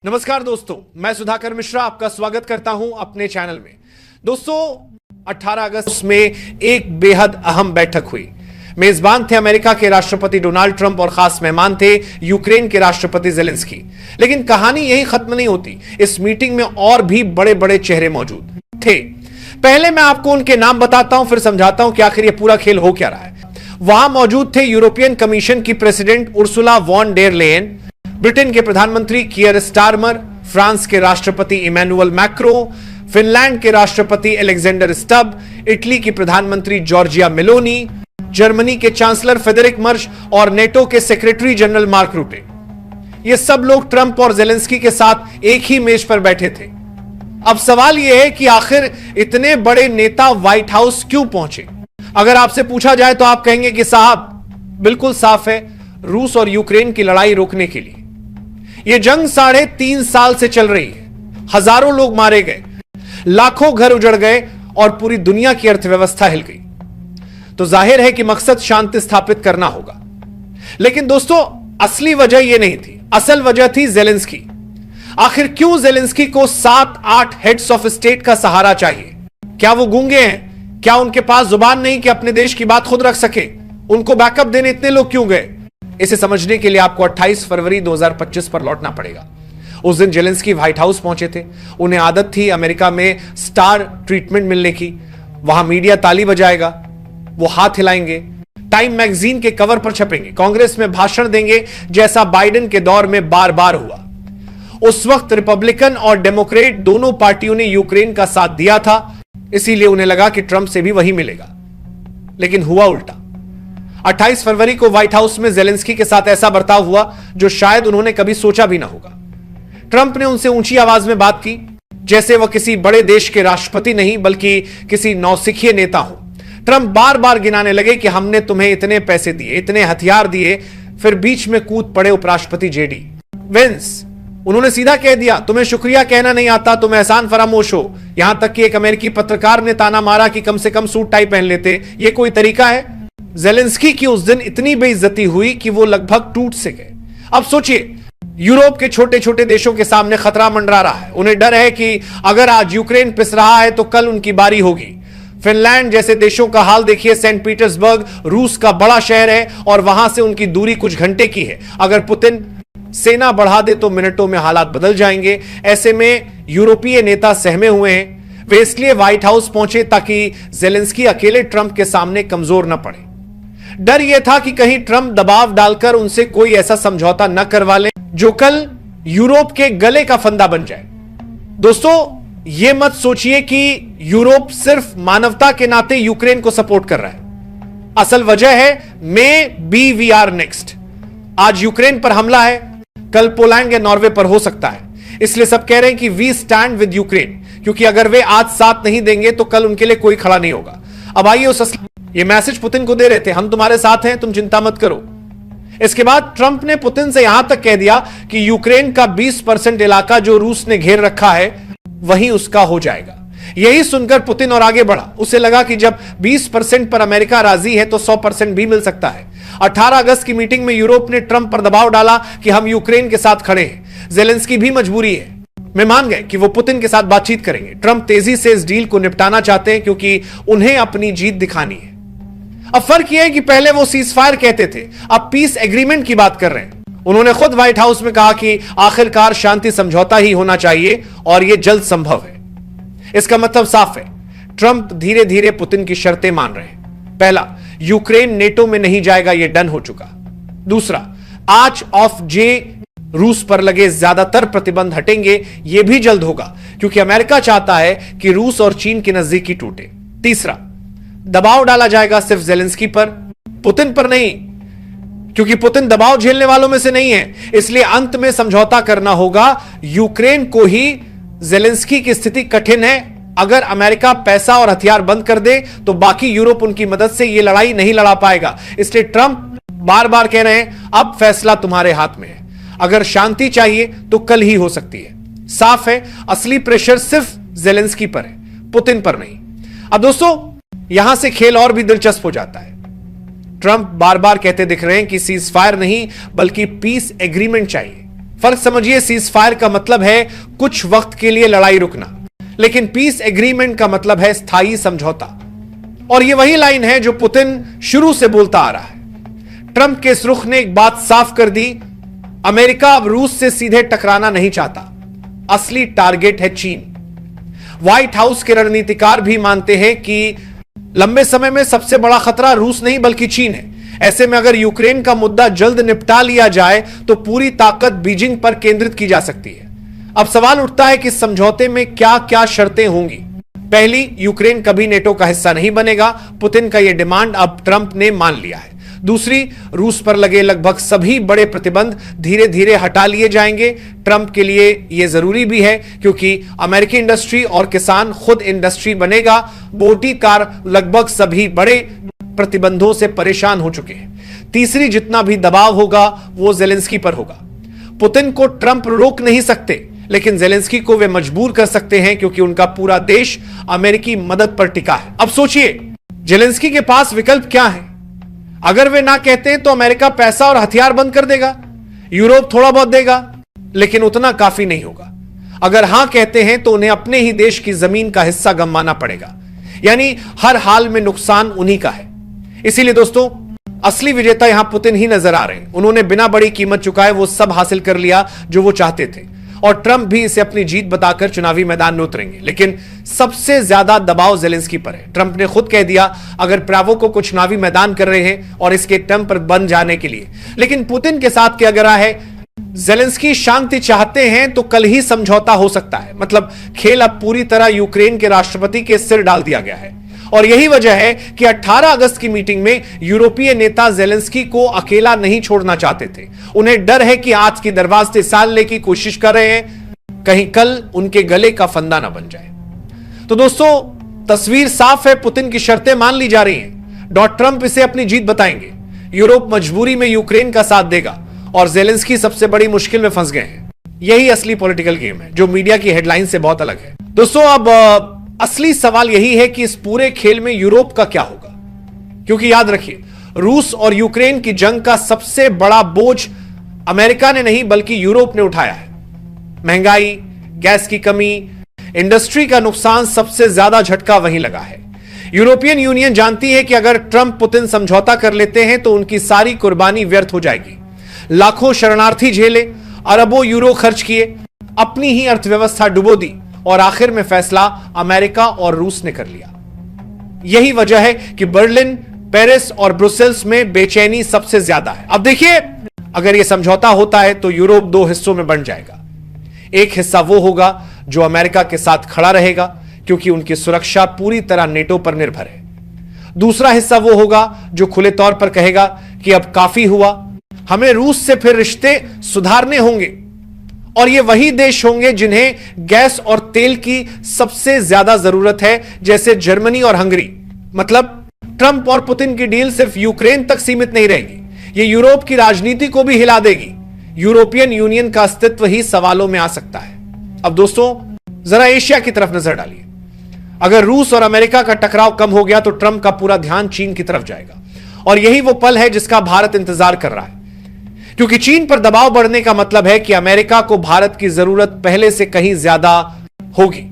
नमस्कार दोस्तों, मैं सुधाकर मिश्रा आपका स्वागत करता हूं अपने चैनल में। दोस्तों, 18 अगस्त में एक बेहद अहम बैठक हुई। मेजबान थे अमेरिका के राष्ट्रपति डोनाल्ड ट्रंप और खास मेहमान थे यूक्रेन के राष्ट्रपति ज़ेलेंस्की। लेकिन कहानी यही खत्म नहीं होती। इस मीटिंग में और भी बड़े बड़े चेहरे मौजूद थे। पहले मैं आपको उनके नाम बताता हूं, फिर समझाता हूं कि आखिर यह पूरा खेल हो क्या रहा है। वहां मौजूद थे यूरोपियन कमीशन की president Ursula von der Leyen, Britain के प्रधानमंत्री कियर स्टारमर, फ्रांस के राष्ट्रपति इमैनुअल मैक्रो, फिनलैंड के राष्ट्रपति अलेक्जेंडर स्टब, इटली की प्रधानमंत्री जॉर्जिया मेलोनी, जर्मनी के चांसलर फेडरिक मर्श और नेटो के सेक्रेटरी जनरल मार्क रूटे। ये सब लोग ट्रंप और ज़ेलेंस्की के साथ एक ही मेज पर बैठे थे। अब सवाल यह है कि आखिर इतने बड़े नेता व्हाइट हाउस क्यों पहुंचे? अगर आपसे पूछा जाए तो आप कहेंगे कि साहब, बिल्कुल साफ है, रूस और यूक्रेन की लड़ाई रोकने के लिए। यह जंग 3.5 साल से चल रही है। हजारों लोग मारे गए, लाखों घर उजड़ गए और पूरी दुनिया की अर्थव्यवस्था हिल गई। तो जाहिर है कि मकसद शांति स्थापित करना होगा। लेकिन दोस्तों, असली वजह यह नहीं थी। असल वजह थी ज़ेलेंस्की। आखिर क्यों ज़ेलेंस्की को 7-8 हेड्स ऑफ स्टेट का सहारा चाहिए? क्या वो गूंगे हैं? क्या उनके पास जुबान नहीं कि अपने देश की बात खुद रख सके? उनको बैकअप देने इतने लोग क्यों गए? इसे समझने के लिए आपको 28 फरवरी 2025 पर लौटना पड़ेगा। उस दिन ज़ेलेंस्की व्हाइट हाउस पहुंचे थे। उन्हें आदत थी अमेरिका में स्टार ट्रीटमेंट मिलने की। वहां मीडिया ताली बजाएगा, वो हाथ हिलाएंगे, टाइम मैगजीन के कवर पर छपेंगे, कांग्रेस में भाषण देंगे, जैसा बाइडेन के दौर में बार बार हुआ। उस वक्त रिपब्लिकन और डेमोक्रेट दोनों पार्टियों ने यूक्रेन का साथ दिया था, इसीलिए उन्हें लगा कि ट्रंप से भी वही मिलेगा। लेकिन हुआ उल्टा। 28 फरवरी को व्हाइट हाउस में ज़ेलेंस्की के साथ ऐसा बर्ताव हुआ जो शायद उन्होंने कभी सोचा भी ना होगा। ट्रंप ने उनसे ऊंची आवाज में बात की, जैसे वह किसी बड़े देश के राष्ट्रपति नहीं बल्कि किसी नौसिखिए नेता हो। ट्रंप बार बार गिनाने लगे कि हमने तुम्हें इतने पैसे दिए, इतने हथियार दिए, फिर बीच में कूद पड़े उपराष्ट्रपति जेडी वेंस। उन्होंने सीधा कह दिया, तुम्हें शुक्रिया कहना नहीं आता, तुम एहसान फरामोश हो। यहां तक कि एक अमेरिकी पत्रकार ने ताना मारा कि कम से कम सूट टाई पहन लेते। यह कोई तरीका है? ज़ेलेंस्की की उस दिन इतनी बेइज्जती हुई कि वो लगभग टूट से गए। अब सोचिए, यूरोप के छोटे छोटे देशों के सामने खतरा मंडरा रहा है। उन्हें डर है कि अगर आज यूक्रेन पिस रहा है तो कल उनकी बारी होगी। फिनलैंड जैसे देशों का हाल देखिए। सेंट पीटर्सबर्ग रूस का बड़ा शहर है और वहां से उनकी दूरी कुछ घंटे की है। अगर पुतिन सेना बढ़ा दे तो मिनटों में हालात बदल जाएंगे। ऐसे में यूरोपीय नेता सहमे हुए हैं। वे इसलिए व्हाइट हाउस पहुंचे ताकि ज़ेलेंस्की अकेले ट्रंप के सामने कमजोर न पड़े। डर यह था कि कहीं ट्रंप दबाव डालकर उनसे कोई ऐसा समझौता न करवा ले जो कल यूरोप के गले का फंदा बन जाए। दोस्तों, यह मत सोचिए कि यूरोप सिर्फ मानवता के नाते यूक्रेन को सपोर्ट कर रहा है। असल वजह है may be we are next. आज यूक्रेन पर हमला है, कल पोलैंड या नॉर्वे पर हो सकता है। इसलिए सब कह रहे हैं कि वी स्टैंड विद यूक्रेन, क्योंकि अगर वे आज साथ नहीं देंगे तो कल उनके लिए कोई खड़ा नहीं होगा। अब आइए ये मैसेज पुतिन को दे रहे थे, हम तुम्हारे साथ हैं, तुम चिंता मत करो। इसके बाद ट्रंप ने पुतिन से यहां तक कह दिया कि यूक्रेन का 20% इलाका जो रूस ने घेर रखा है वही उसका हो जाएगा। यही सुनकर पुतिन और आगे बढ़ा। उसे लगा कि जब 20% पर अमेरिका राजी है तो 100% भी मिल सकता है। 18 अगस्त की मीटिंग में यूरोप ने ट्रंप पर दबाव डाला कि हम यूक्रेन के साथ खड़े हैं। ज़ेलेंस्की भी मजबूरी है में मान गए कि वो पुतिन के साथ बातचीत करेंगे। ट्रंप तेजी से इस डील को निपटाना चाहते हैं क्योंकि उन्हें अपनी जीत दिखानी है। अब फर्क यह है कि पहले वो सीज फायर कहते थे, अब पीस एग्रीमेंट की बात कर रहे हैं। उन्होंने खुद व्हाइट हाउस में कहा कि आखिरकार शांति समझौता ही होना चाहिए और यह जल्द संभव है। इसका मतलब साफ है, ट्रंप धीरे धीरे पुतिन की शर्तें मान रहे हैं। पहला, यूक्रेन नेटो में नहीं जाएगा, यह डन हो चुका। दूसरा, आर्च ऑफ जे रूस पर लगे ज्यादातर प्रतिबंध हटेंगे, यह भी जल्द होगा क्योंकि अमेरिका चाहता है कि रूस और चीन की नजदीकी टूटे। तीसरा, दबाव डाला जाएगा सिर्फ ज़ेलेंस्की पर, पुतिन पर नहीं, क्योंकि पुतिन दबाव झेलने वालों में से नहीं है। इसलिए अंत में समझौता करना होगा यूक्रेन को ही। ज़ेलेंस्की की स्थिति कठिन है। अगर अमेरिका पैसा और हथियार बंद कर दे तो बाकी यूरोप उनकी मदद से यह लड़ाई नहीं लड़ा पाएगा। इसलिए ट्रंप बार बार कह रहे हैं, अब फैसला तुम्हारे हाथ में है। अगर शांति चाहिए तो कल ही हो सकती है। साफ है, असली प्रेशर सिर्फ ज़ेलेंस्की पर है, पुतिन पर नहीं। अब दोस्तों, यहां से खेल और भी दिलचस्प हो जाता है। ट्रंप बार बार कहते दिख रहे हैं कि सीज फायर नहीं बल्कि पीस एग्रीमेंट चाहिए। फर्क समझिए, सीज फायर का मतलब है कुछ वक्त के लिए लड़ाई रुकना, लेकिन पीस एग्रीमेंट का मतलब है स्थायी समझौता। और यह वही लाइन है जो पुतिन शुरू से बोलता आ रहा है। ट्रंप के इस रुख ने एक बात साफ कर दी, अमेरिका अब रूस से सीधे टकराना नहीं चाहता, असली टारगेट है चीन। व्हाइट हाउस के रणनीतिकार भी मानते हैं कि लंबे समय में सबसे बड़ा खतरा रूस नहीं बल्कि चीन है। ऐसे में अगर यूक्रेन का मुद्दा जल्द निपटा लिया जाए तो पूरी ताकत बीजिंग पर केंद्रित की जा सकती है। अब सवाल उठता है कि समझौते में क्या क्या शर्तें होंगी। पहली, यूक्रेन कभी नेटो का हिस्सा नहीं बनेगा। पुतिन का यह डिमांड अब ट्रंप ने मान लिया है। दूसरी, रूस पर लगे लगभग सभी बड़े प्रतिबंध धीरे धीरे हटा लिए जाएंगे। ट्रंप के लिए यह जरूरी भी है क्योंकि अमेरिकी इंडस्ट्री और किसान खुद इंडस्ट्री बनेगा। बोटीकार लगभग सभी बड़े प्रतिबंधों से परेशान हो चुके हैं। तीसरी, जितना भी दबाव होगा वो जेलेंस्की पर होगा। पुतिन को ट्रंप रोक नहीं सकते, लेकिन जेलेंस्की को वे मजबूर कर सकते हैं क्योंकि उनका पूरा देश अमेरिकी मदद पर टिका है। अब सोचिए, जेलेंस्की के पास विकल्प क्या है? अगर वे ना कहते हैं तो अमेरिका पैसा और हथियार बंद कर देगा, यूरोप थोड़ा बहुत देगा, लेकिन उतना काफी नहीं होगा। अगर हां कहते हैं तो उन्हें अपने ही देश की जमीन का हिस्सा गंवाना पड़ेगा, यानी हर हाल में नुकसान उन्हीं का है। इसीलिए दोस्तों, असली विजेता यहां पुतिन ही नजर आ रहे हैं। उन्होंने बिना बड़ी कीमत चुकाए वो सब हासिल कर लिया जो वो चाहते थे, और ट्रंप भी इसे अपनी जीत बताकर चुनावी मैदान में उतरेंगे। लेकिन सबसे ज्यादा दबाव जेलेंस्की पर है। ट्रंप ने खुद कह दिया अगर प्रावो को चुनावी मैदान कर रहे हैं और इसके टर्म पर बन जाने के लिए। लेकिन पुतिन के साथ क्या गरा है, जेलेंस्की शांति चाहते हैं तो कल ही समझौता हो सकता है। मतलब खेल अब पूरी तरह यूक्रेन के राष्ट्रपति के सिर डाल दिया गया है। और यही वजह है कि 18 अगस्त की मीटिंग में यूरोपीय नेता जेलेंस्की को अकेला नहीं छोड़ना चाहते थे। उन्हें डर है कि आज की दरवाजे सालने की कोशिश कर रहे हैं, कहीं कल उनके गले का फंदा ना बन जाए। तो दोस्तों, तस्वीर साफ है, पुतिन की शर्तें मान ली जा रही हैं। ट्रंप इसे अपनी जीत बताएंगे। यूरोप मजबूरी में यूक्रेन का साथ देगा और जेलेंस्की सबसे बड़ी मुश्किल में फंस गए हैं। यही असली पॉलिटिकल गेम है जो मीडिया की हेडलाइन से बहुत अलग है। दोस्तों, अब असली सवाल यही है कि इस पूरे खेल में यूरोप का क्या होगा, क्योंकि याद रखिए, रूस और यूक्रेन की जंग का सबसे बड़ा बोझ अमेरिका ने नहीं बल्कि यूरोप ने उठाया है। महंगाई, गैस की कमी, इंडस्ट्री का नुकसान, सबसे ज्यादा झटका वहीं लगा है। यूरोपियन यूनियन जानती है कि अगर ट्रंप पुतिन समझौता कर लेते हैं तो उनकी सारी कुर्बानी व्यर्थ हो जाएगी। लाखों शरणार्थी झेले, अरबों यूरो खर्च किए, अपनी ही अर्थव्यवस्था डुबो दी, और आखिर में फैसला अमेरिका और रूस ने कर लिया। यही वजह है कि बर्लिन, पेरिस और ब्रुसेल्स में बेचैनी सबसे ज्यादा है। अब देखिए, अगर यह समझौता होता है तो यूरोप दो हिस्सों में बंट जाएगा। एक हिस्सा वो होगा जो अमेरिका के साथ खड़ा रहेगा क्योंकि उनकी सुरक्षा पूरी तरह नेटो पर निर्भर है। दूसरा हिस्सा वो होगा जो खुले तौर पर कहेगा कि अब काफी हुआ, हमें रूस से फिर रिश्ते सुधारने होंगे। और ये वही देश होंगे जिन्हें गैस और तेल की सबसे ज्यादा जरूरत है, जैसे जर्मनी और हंगरी। मतलब ट्रंप और पुतिन की डील सिर्फ यूक्रेन तक सीमित नहीं रहेगी, ये यूरोप की राजनीति को भी हिला देगी। यूरोपियन यूनियन का अस्तित्व ही सवालों में आ सकता है। अब दोस्तों, जरा एशिया की तरफ नजर डालिए। अगर रूस और अमेरिका का टकराव कम हो गया तो ट्रंप का पूरा ध्यान चीन की तरफ जाएगा, और यही वो पल है जिसका भारत इंतजार कर रहा है। क्योंकि चीन पर दबाव बढ़ने का मतलब है कि अमेरिका को भारत की जरूरत पहले से कहीं ज्यादा होगी।